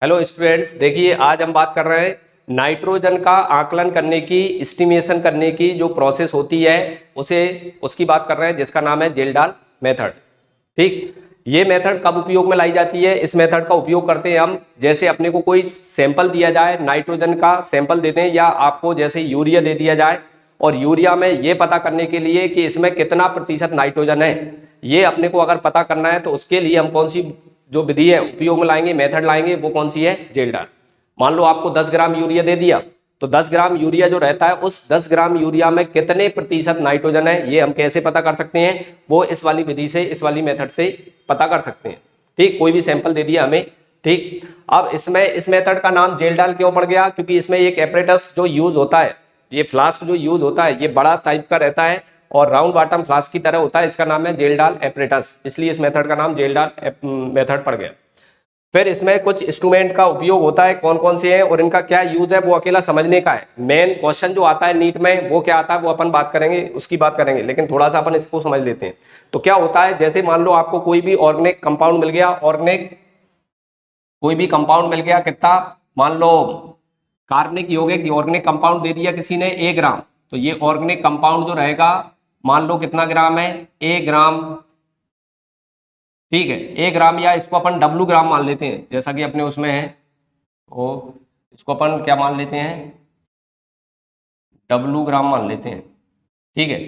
Hello students, देखिए आज हम बात कर रहे हैं नाइट्रोजन का आकलन करने की, एस्टिमेशन करने की जो प्रोसेस होती है उसकी बात कर रहे हैं, जिसका नाम है जेल्डाल मेथड। ठीक, ये मेथड कब उपयोग में लाई जाती है? इस मेथड का उपयोग करते हैं हम जैसे अपने को कोई सैंपल दिया जाए, नाइट्रोजन का सैंपल देते हैं, या आपको जैसे यूरिया दे दिया जाए और यूरिया में ये पता करने के लिए कि इसमें कितना प्रतिशत नाइट्रोजन है, ये अपने को अगर पता करना है तो उसके लिए हम कौन सी जो विधि है उपयोग में लाएंगे, मेथड लाएंगे, वो कौन सी है? जेल्डाल। मान लो आपको 10 ग्राम यूरिया दे दिया, तो 10 ग्राम यूरिया जो रहता है उस 10 ग्राम यूरिया में कितने प्रतिशत नाइट्रोजन है, ये हम कैसे पता कर सकते हैं? वो इस वाली विधि से, इस वाली मेथड से पता कर सकते हैं। ठीक, कोई भी सैंपल दे दिया हमें। ठीक, अब इसमें इस मेथड का नाम जेल्डाल क्यों पड़ गया? क्योंकि इसमें एक एपरेटस जो यूज होता है, ये फ्लास्क जो यूज होता है, ये बड़ा टाइप का रहता है और राउंड बॉटम फ्लास्क की तरह होता है। इसका नाम है जेल्डाल एपरेटस, इसलिए इस मेथड का नाम जेल्डाल मेथड पड़ गया। फिर इसमें कुछ इंस्ट्रूमेंट का उपयोग होता है, कौन कौन से हैं और इनका क्या यूज है वो अकेला समझने का है। मेन क्वेश्चन जो आता है नीट में वो क्या आता है वो अपन बात करेंगे, उसकी बात करेंगे, लेकिन थोड़ा सा अपन इसको समझ लेते हैं। तो क्या होता है, जैसे मान लो आपको कोई भी ऑर्गेनिक कंपाउंड मिल गया, कोई भी कंपाउंड मिल गया, कितना? मान लो कार्बनिक यौगिक ऑर्गेनिक कंपाउंड दे दिया किसी ने 1 ग्राम, तो ये ऑर्गेनिक कंपाउंड जो रहेगा मान लो कितना ग्राम है? 1 ग्राम। ठीक है, 1 ग्राम, या इसको अपन डब्लू ग्राम मान लेते हैं जैसा कि अपने उसमें है, तो इसको अपन क्या मान लेते हैं? डब्लू ग्राम मान लेते हैं। ठीक है,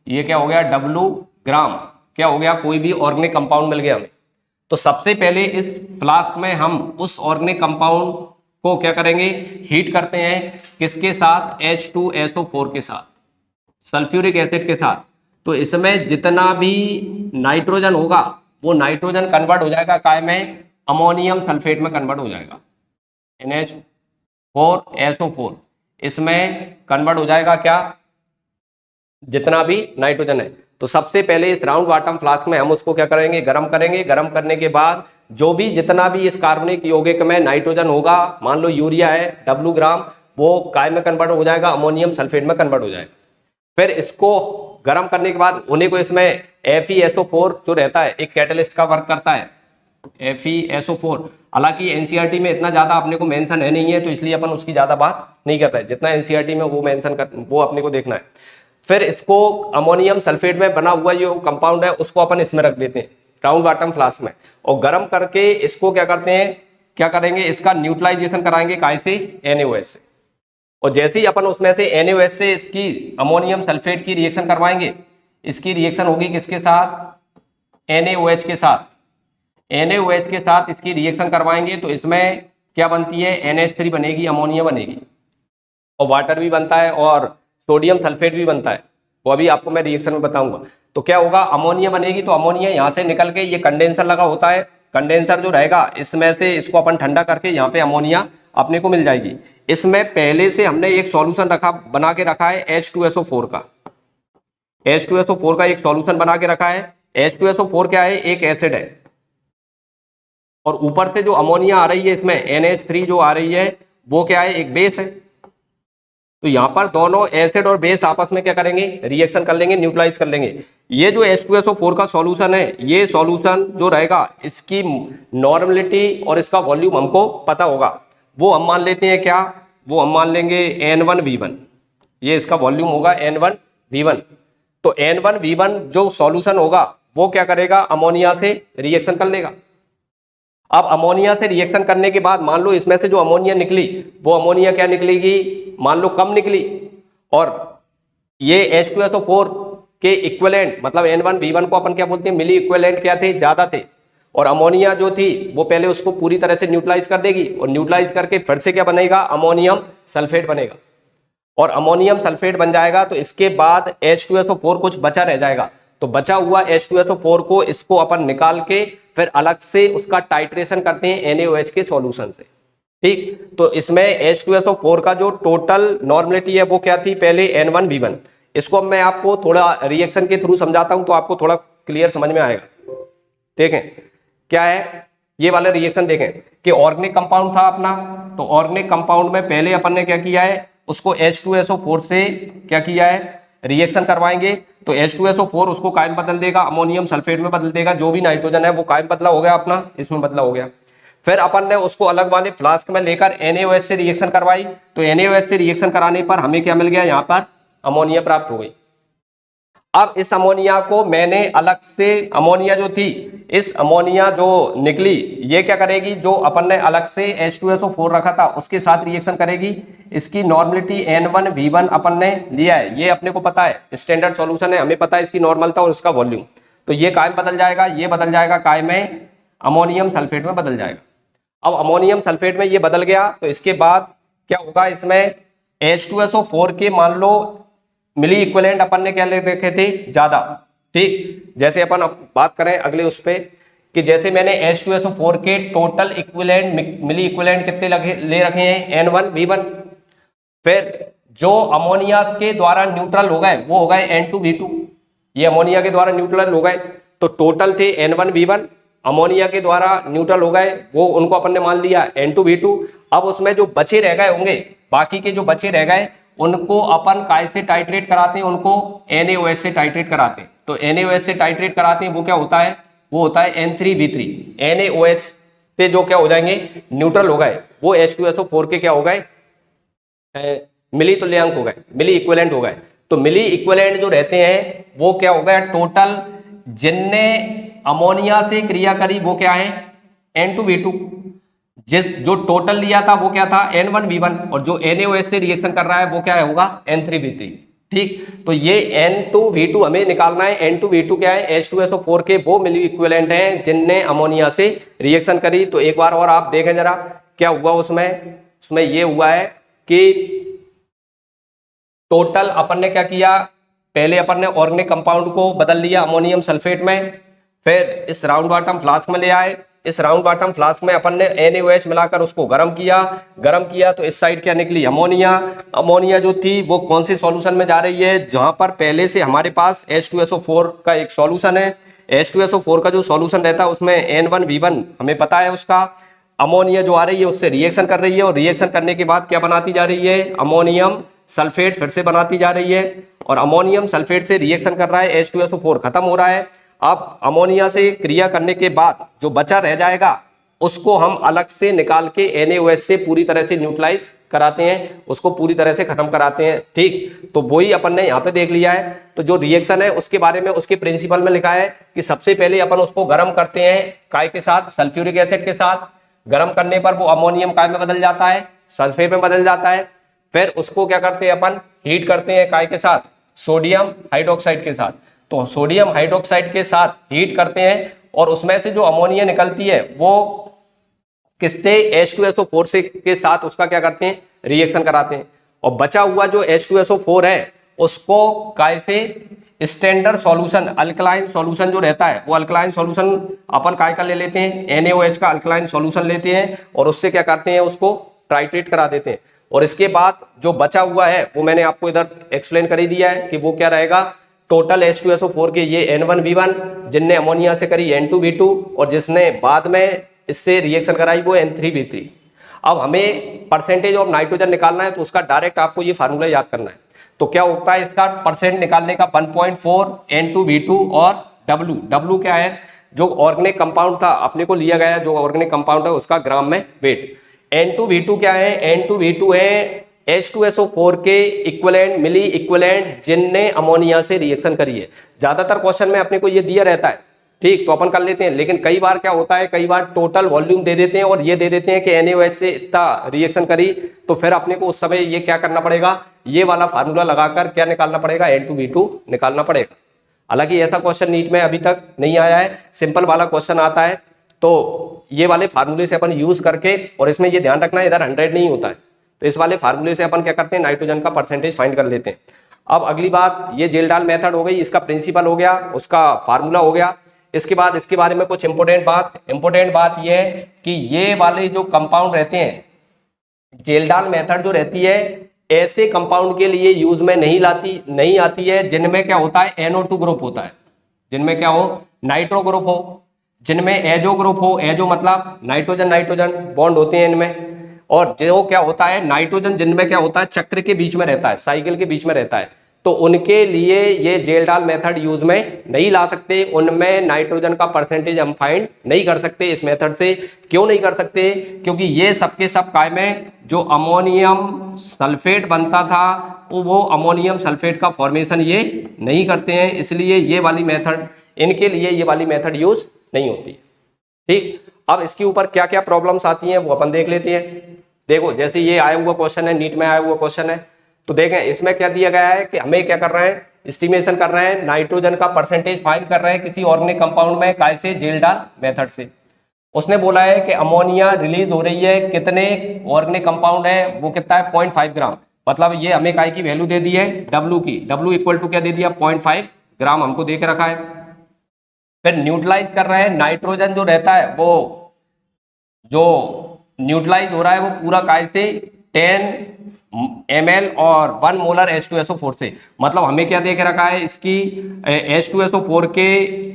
ये क्या हो गया? डब्लू ग्राम। क्या हो गया? कोई भी ऑर्गेनिक कंपाउंड मिल गया हमें, तो सबसे पहले इस फ्लास्क में हम उस ऑर्गेनिक कंपाउंड को क्या करेंगे? हीट करते हैं, किसके साथ? H2SO4 के साथ, सल्फ्यूरिक एसिड के साथ। तो इसमें जितना भी नाइट्रोजन होगा वो नाइट्रोजन कन्वर्ट हो जाएगा काय में? अमोनियम सल्फेट में कन्वर्ट हो जाएगा, NH4SO4। इसमें कन्वर्ट हो जाएगा क्या? जितना भी नाइट्रोजन है। तो सबसे पहले इस राउंड बॉटम फ्लास्क में हम उसको क्या करेंगे? गर्म करेंगे। गर्म करने के बाद जो भी जितना भी इस कार्बनिक यौगिक में नाइट्रोजन होगा, मान लो यूरिया है डब्लू ग्राम, वो काय में कन्वर्ट हो जाएगा? अमोनियम सल्फेट में कन्वर्ट हो जाएगा। फिर इसको गर्म करने के बाद उन्हीं को इसमें FeSO4 जो रहता है, एक कैटलिस्ट का वर्क करता है, FeSO4। हालांकि एनसीईआरटी में इतना ज्यादा अपने को मेंशन है नहीं है, तो इसलिए अपन उसकी ज्यादा बात नहीं करता है। जितना एनसीईआरटी में वो मेंशन कर, वो अपने को देखना है। फिर इसको अमोनियम सल्फेट में बना हुआ जो कंपाउंड है उसको अपन इसमें रख देते हैं राउंड बॉटम फ्लास्क में, और गर्म करके इसको क्या करते हैं, क्या करेंगे? इसका न्यूट्रलाइजेशन कराएंगे, काय से? NaOH से। और जैसे ही अपन उसमें से NaOH से इसकी अमोनियम सल्फेट की रिएक्शन करवाएंगे, इसकी रिएक्शन होगी किसके साथ? NaOH के साथ। NaOH के साथ इसकी रिएक्शन करवाएंगे तो इसमें क्या बनती है? NH3 बनेगी, अमोनिया बनेगी, और वाटर भी बनता है और सोडियम सल्फेट भी बनता है, वो अभी आपको मैं रिएक्शन में बताऊंगा। तो क्या होगा? अमोनिया बनेगी, तो अमोनिया यहाँ से निकल के ये कंडेंसर लगा होता है, कंडेंसर जो रहेगा इसमें से इसको अपन ठंडा करके यहाँ पे अमोनिया अपने को मिल जाएगी। इसमें पहले से हमने एक सॉल्यूशन बना के रखा है H2SO4 का, H2SO4 का एक सॉल्यूशन बना के रखा है। H2SO4 क्या है? एक एसिड है, और ऊपर से जो अमोनिया आ रही है इसमें NH3 जो आ रही है वो क्या है? एक बेस है। तो यहां पर दोनों एसिड और बेस आपस में क्या करेंगे? रिएक्शन कर लेंगे, न्यूट्रलाइज कर लेंगे। ये जो H2SO4 का सॉल्यूशन है, ये सॉल्यूशन जो रहेगा इसकी नॉर्मलिटी और इसका वॉल्यूम हमको पता होगा, वो हम मान लेते हैं क्या? वो हम मान लेंगे N1V1। ये इसका वॉल्यूम होगा N1V1। तो N1V1 जो सॉल्यूशन होगा वो क्या करेगा? अमोनिया से रिएक्शन कर लेगा। अब अमोनिया से रिएक्शन करने के बाद मान लो इसमें से जो अमोनिया निकली, वो अमोनिया क्या निकलेगी? मान लो कम निकली, और ये H2SO4 के इक्विवेलेंट, मतलब N1V1 को अपन क्या बोलते हैं? मिली इक्विवेलेंट क्या थे? ज्यादा थे। और अमोनिया जो थी वो पहले उसको पूरी तरह से न्यूट्रलाइज कर देगी, और न्यूट्रलाइज करके फिर से क्या बनेगा? अमोनियम सल्फेट बनेगा। और अमोनियम सल्फेट बन जाएगा तो इसके बाद H2SO4 कुछ बचा रह जाएगा, तो बचा हुआ H2SO4 को इसको अपन निकाल के फिर अलग से उसका टाइट्रेशन करते हैं NaOH के सॉल्यूशन से। ठीक, तो इसमें H2SO4 का जो टोटल नॉर्मलिटी है वो क्या थी? पहले N1V1। इसको अब मैं आपको थोड़ा रिएक्शन के थ्रू समझाता हूं तो आपको थोड़ा क्लियर समझ में आएगा। देखें क्या है ये वाला रिएक्शन, देखें कि ऑर्गेनिक कंपाउंड था अपना, तो ऑर्गेनिक कंपाउंड में पहले अपन ने क्या किया है? उसको H2SO4 से क्या किया है? रिएक्शन करवाएंगे, तो H2SO4 उसको कायम बदल देगा, अमोनियम सल्फेट में बदल देगा। जो भी नाइट्रोजन है वो कायम बदला हो गया अपना, इसमें बदला हो गया। फिर अपन ने उसको अलग वाले फ्लास्क में लेकर NaOH से रिएक्शन करवाई, तो NaOH से रिएक्शन कराने पर हमें क्या मिल गया, यहाँ पर अमोनिया प्राप्त हो गई। अब इस अमोनिया को मैंने अलग से, अमोनिया जो थी, इस अमोनिया जो निकली ये क्या करेगी, जो अपन ने अलग से H2SO4 रखा था उसके साथ रिएक्शन करेगी। इसकी नॉर्मलिटी N1V1 अपन ने लिया है, ये अपने को पता है, स्टैंडर्ड सॉल्यूशन है, हमें पता है इसकी नॉर्मलता और इसका वॉल्यूम। तो ये काय में बदल जाएगा, ये बदल जाएगा काय में, अमोनियम सल्फेट में बदल जाएगा। अब अमोनियम सल्फेट में ये बदल गया तो इसके बाद क्या होगा, इसमें H2SO4 के मान लो मिली इक्विवेलेंट अपन ने क्या ले रखे थे, ज्यादा। ठीक, जैसे अपन अब बात करें अगले उस पे कि जैसे मैंने H2SO4 के टोटल इक्विवेलेंट मिली इक्विवेलेंट कितने ले रखे हैं, N1V1। फिर जो अमोनिया के द्वारा न्यूट्रल हो गए वो हो गए N2V2, ये अमोनिया के द्वारा न्यूट्रल हो गए। तो टोटल थे N1V1, अमोनिया के द्वारा न्यूट्रल हो गए वो, उनको अपन ने मान लिया N2V2। अब उसमें जो बचे रह गए होंगे, बाकी के जो बचे रह गए उनको अपन काय से टाइट्रेट कराते हैं, उनको NaOH से टाइट्रेट कराते हैं। तो NaOH से टाइट्रेट कराते हैं, वो क्या होता है, वो होता है N3V3। NaOH से जो क्या हो जाएंगे, न्यूट्रल हो गए, वो H2SO4 के क्या हो गए, मिली तुल्यांक हो गए, मिली इक्विवेलेंट हो गए। तो मिली इक्विवेलेंट जो रहते हैं वो क्या हो गया, टोटल जिनने अमोनिया से क्रिया करी वो क्या है, N2V2। जो टोटल लिया था वो क्या था, N1V1, और जो NaOH से रिएक्शन कर रहा है वो क्या होगा, N3V3। ठीक, तो ये N2V2 हमें निकालना है। N2V2 क्या है, H2SO4 के वो मिली इक्विवेलेंट हैं जिनने अमोनिया से रिएक्शन करी। तो एक बार और आप देखें जरा क्या हुआ उसमें ये हुआ है कि टोटल अपन ने क्या किया, पहले अपन ने ऑर्गेनिक कंपाउंड को बदल लिया अमोनियम सल्फेट में, फिर इस राउंड बॉटम फ्लास्क में ले आए। इस राउंड बॉटम फ्लास्क में अपन ने NaOH मिलाकर उसको गर्म किया तो इस साइड क्या निकली, अमोनिया जो थी वो कौन से सॉल्यूशन में जा रही है, जहां पर पहले से हमारे पास H2SO4 का एक सॉल्यूशन है। H2SO4 का जो सॉल्यूशन रहता है उसमें N1V1 हमें पता है, उसका अमोनिया जो आ रही है उससे रिएक्शन कर रही है, और रिएक्शन करने के बाद क्या बनाती जा रही है, अमोनियम सल्फेट फिर से बनाती जा रही है। और अमोनियम सल्फेट से रिएक्शन कर रहा है, H2SO4 खत्म हो रहा है। अब अमोनिया से क्रिया करने के बाद जो बचा रह जाएगा उसको हम अलग से निकाल के NaOH से पूरी तरह से न्यूट्रलाइज कराते हैं, उसको पूरी तरह से खत्म कराते हैं। ठीक, तो वही अपन ने यहाँ पे देख लिया है। तो जो रिएक्शन है उसके बारे में उसके प्रिंसिपल में लिखा है कि सबसे पहले अपन उसको गर्म करते हैं काय के साथ, सल्फ्यूरिक एसिड के साथ। गर्म करने पर वो अमोनियम काय में बदल जाता है, सल्फेट में बदल जाता है। फिर उसको क्या करते हैं अपन, हीट करते हैं काय के साथ, सोडियम हाइड्रोक्साइड के साथ। तो सोडियम हाइड्रोक्साइड के साथ हीट करते हैं और उसमें से जो अमोनिया निकलती है वो किससे, H2SO4 से के साथ उसका क्या करते हैं, रिएक्शन कराते हैं। और बचा हुआ जो H2SO4 है उसको काय से, स्टैंडर्ड सॉल्यूशन, अल्कलाइन सॉल्यूशन जो रहता है वो अल्कलाइन सॉल्यूशन अपन काय का ले लेते हैं, NaOH का अल्कलाइन सॉल्यूशन लेते हैं और उससे क्या करते हैं, उसको टाइट्रेट करा देते हैं। और इसके बाद जो बचा हुआ है वो मैंने आपको इधर एक्सप्लेन कर ही दिया है कि वो क्या रहेगा, टोटल H2SO4 के ये N1V1 जिनने अमोनिया से करी N2V2 और जिसने बाद में इससे रिएक्शन कराई वो N3V3। अब हमें परसेंटेज ऑफ नाइट्रोजन निकालना है तो उसका डायरेक्ट आपको ये फार्मूला याद करना है। तो क्या होता है इसका परसेंट निकालने का, 1.4 N2V2 और W क्या है, जो ऑर्गेनिक कंपाउंड था अपने को लिया गया, जो ऑर्गेनिक कंपाउंड है उसका ग्राम में वेट। N2V2 क्या है, N2V2 है H2SO4 के इक्विवेलेंट, मिली इक्विवेलेंट जिनने अमोनिया से रिएक्शन करी है। ज्यादातर क्वेश्चन में अपने को ये दिया रहता है, ठीक, तो अपन कर लेते हैं। लेकिन कई बार क्या होता है, कई बार टोटल वॉल्यूम दे देते हैं और ये दे देते हैं कि NaOH से इतना रिएक्शन करी, तो फिर अपने को उस समय ये क्या करना पड़ेगा, ये वाला फार्मूला लगाकर क्या निकालना पड़ेगा, N2V2 निकालना पड़ेगा। हालांकि ऐसा क्वेश्चन नीट में अभी तक नहीं आया है, सिंपल वाला क्वेश्चन आता है तो ये वाले फार्मूले से अपन यूज करके, और इसमें ये ध्यान रखना है इधर 100 नहीं होता है, तो इस वाले फार्मूले से अपन क्या करते हैं, नाइट्रोजन का परसेंटेज फाइंड कर लेते हैं। अब अगली बात, ये जेल डाल मेथड हो गई, इसका प्रिंसिपल हो गया, उसका फार्मूला हो गया। इसके बाद इसके बारे में कुछ इंपोर्टेंट बात ये है कि ये वाले जो कंपाउंड रहते हैं, जेल डाल मेथड जो रहती है ऐसे कंपाउंड के लिए यूज में नहीं आती है जिनमें क्या होता है, NO2 ग्रुप होता है, जिनमें क्या हो, नाइट्रो ग्रुप हो, जिनमें एजो ग्रुप हो, एजो मतलब नाइट्रोजन बॉन्ड होते हैं इनमें। और जो क्या होता है, नाइट्रोजन जिनमें क्या होता है, चक्र के बीच में रहता है, साइकिल के बीच में रहता है, तो उनके लिए ये जेल्डाल मेथड यूज में नहीं ला सकते, उनमें नाइट्रोजन का परसेंटेज हम फाइंड नहीं कर सकते इस मेथड से। क्यों नहीं कर सकते? क्योंकि ये सबके सब काय में जो अमोनियम सल्फेट बनता था वो अमोनियम सल्फेट का फॉर्मेशन ये नहीं करते हैं, इसलिए ये वाली मेथड, इनके लिए ये वाली मेथड यूज नहीं होती। ठीक, अब इसके ऊपर क्या क्या प्रॉब्लम्स आती हैं वो अपन देख लेते हैं। देखो जैसे ये आया हुआ क्वेश्चन है, नीट में आया हुआ क्वेश्चन है, तो देखें इसमें क्या दिया गया है कि हमें क्या कर रहे हैं, एस्टिमेशन कर रहे हैं, नाइट्रोजन का परसेंटेज फाइंड कर रहे हैं किसी ऑर्गेनिक कंपाउंड में, कैसे, जेल्डाल मेथड से। उसने बोला है कि अमोनिया रिलीज हो रही है, कितने ऑर्गेनिक कंपाउंड है वो कितना है, 0.5 ग्राम। मतलब ये हमें काय की वैल्यू दे दी है, डब्ल्यू की, डब्ल्यू इक्वल टू क्या दे दिया, 0.5 ग्राम हमको दे के रखा है। फिर न्यूट्रलाइज कर रहे हैं, नाइट्रोजन जो रहता है वो जो न्यूट्रलाइज हो रहा है वो पूरा काय से 10 ml और 1 मोलर H2SO4 से। मतलब हमें क्या दे के रखा है, इसकी H2SO4 के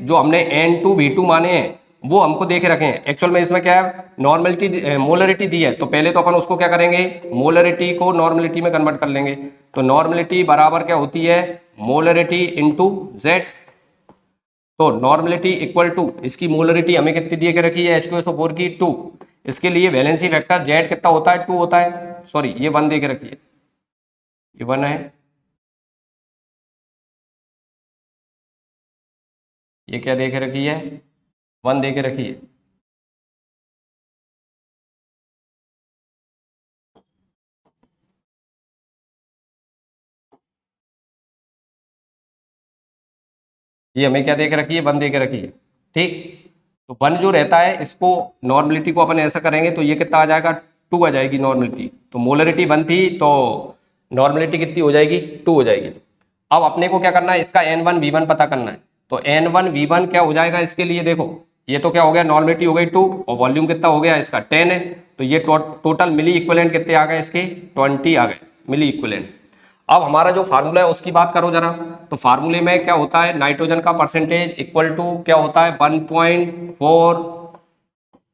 जो हमने N2V2 माने हैं वो हमको दे के रखे हैं। एक्चुअल में इसमें क्या है, नॉर्मलिटी मोलरिटी दी है, तो पहले तो अपन उसको क्या करेंगे, मोलरिटी को नॉर्मलिटी में कन्वर्ट कर लेंगे। तो नॉर्मलिटी बराबर क्या होती है, मोलरिटी इंटू जेड। तो नॉर्मलिटी इक्वल टू, इसकी मोलरिटी हमें कितनी दिए के रखी है H2SO4 की 2, इसके लिए वैलेंसी फैक्टर जेड कितना होता है, 2 होता है, सॉरी ये 1 दे के रखी है, ये 1 है, ये क्या दे के रखी है, 1 दे के रखी है। ये हमें क्या दे के रखी है, 1 दे के रखी है। ठीक, तो 1 जो रहता है इसको नॉर्मलिटी को अपन ऐसा करेंगे तो ये कितना आ जाएगा, 2 आ जाएगी नॉर्मलिटी। तो मोलरिटी 1 थी तो नॉर्मलिटी कितनी हो जाएगी, 2 हो जाएगी। अब अपने को क्या करना है, इसका N1V1 पता करना है। तो N1V1 क्या हो जाएगा इसके लिए, देखो ये तो क्या हो गया, नॉर्मलिटी हो गई 2 और वॉल्यूम कितना हो गया इसका 10 है, तो ये टोटल मिली इक्विवेलेंट कितने आ गए इसके, 20 आ गए मिली इक्विवेलेंट। अब हमारा जो फार्मूला है उसकी बात करो जरा। तो फार्मूले में क्या होता है, नाइट्रोजन का परसेंटेज इक्वल टू क्या होता है, 1.4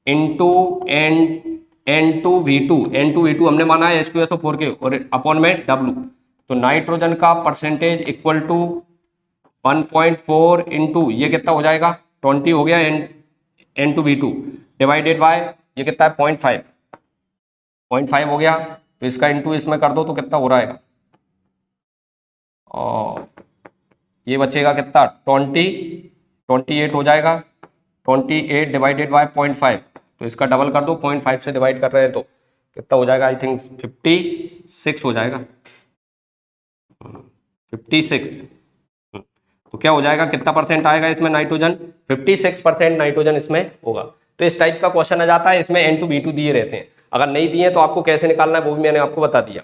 इंटू N2V2 हमने माना है H2SO4 के, और अपॉन में W। तो नाइट्रोजन का परसेंटेज इक्वल टू 1.4 इंटू ये कितना हो जाएगा, 20 हो गया, N2V2 डिवाइडेड बाय ये कितना है, 0.5 हो गया। तो इसका इंटू इसमें कर दो तो कितना हो रहा है, और ये बचेगा कितना, 28 हो जाएगा, 28 डिवाइडेड बाय 0.5, तो इसका डबल कर दो, 0.5 से डिवाइड कर रहे हैं तो कितना हो जाएगा, आई थिंक 56 हो जाएगा, 56। तो क्या हो जाएगा, कितना परसेंट आएगा इसमें नाइट्रोजन, 56% नाइट्रोजन इसमें होगा। तो इस टाइप का क्वेश्चन आ जाता है, इसमें N2V2 दिए रहते हैं, अगर नहीं दिए तो आपको कैसे निकालना है वो भी मैंने आपको बता दिया।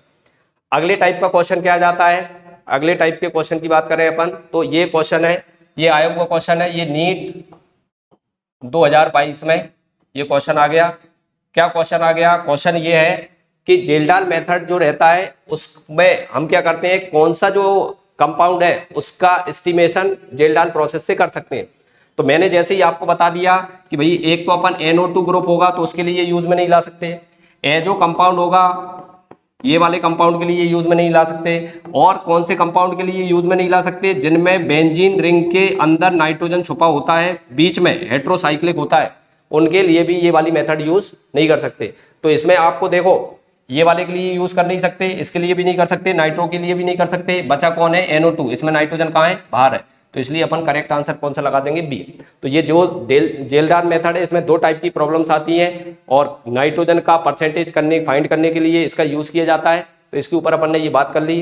अगले टाइप का क्वेश्चन क्या आ जाता है, अगले टाइप के क्वेश्चन की बात करें अपन तो ये क्वेश्चन है, ये आया हुआ क्वेश्चन है, ये नीट 2022 में ये क्वेश्चन आ गया। क्या क्वेश्चन आ गया, क्वेश्चन ये है कि जेल्डाल मेथड जो रहता है उसमें हम क्या करते हैं, कौन सा जो कंपाउंड है उसका एस्टिमेशन जेल्डाल प्रोसेस से कर सकते हैं। तो मैंने जैसे ही आपको बता दिया कि भाई एक तो अपन NO2 ग्रुप होगा तो उसके लिए यूज में नहीं ला सकते, ए जो कंपाउंड होगा ये वाले कंपाउंड के लिए यूज में नहीं ला सकते, और कौन से कंपाउंड के लिए यूज में नहीं ला सकते, जिनमें बेंजीन रिंग के अंदर नाइट्रोजन छुपा होता है, बीच में हेट्रोसाइक्लिक होता है, उनके लिए भी ये वाली मेथड यूज नहीं कर सकते। तो इसमें आपको देखो ये वाले के लिए यूज कर नहीं सकते, इसके लिए भी नहीं कर सकते, नाइट्रो के लिए भी नहीं कर सकते, बचा कौन है, NO2, इसमें नाइट्रोजन कहाँ है, बाहर है, तो इसलिए अपन करेक्ट आंसर कौन सा लगा देंगे, बी। तो ये जो जेलदार मेथड है इसमें 2 टाइप की प्रॉब्लम्स आती हैं, और नाइट्रोजन का परसेंटेज फाइंड करने के लिए इसका यूज किया जाता है। तो इसके ऊपर अपन ने ये बात कर ली,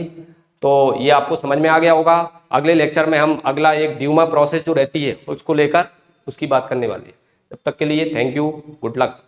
तो ये आपको समझ में आ गया होगा। अगले लेक्चर में हम अगला एक ड्यूमा प्रोसेस जो रहती है उसको लेकर उसकी बात करने वाले हैं। तब तक के लिए थैंक यू, गुड लक।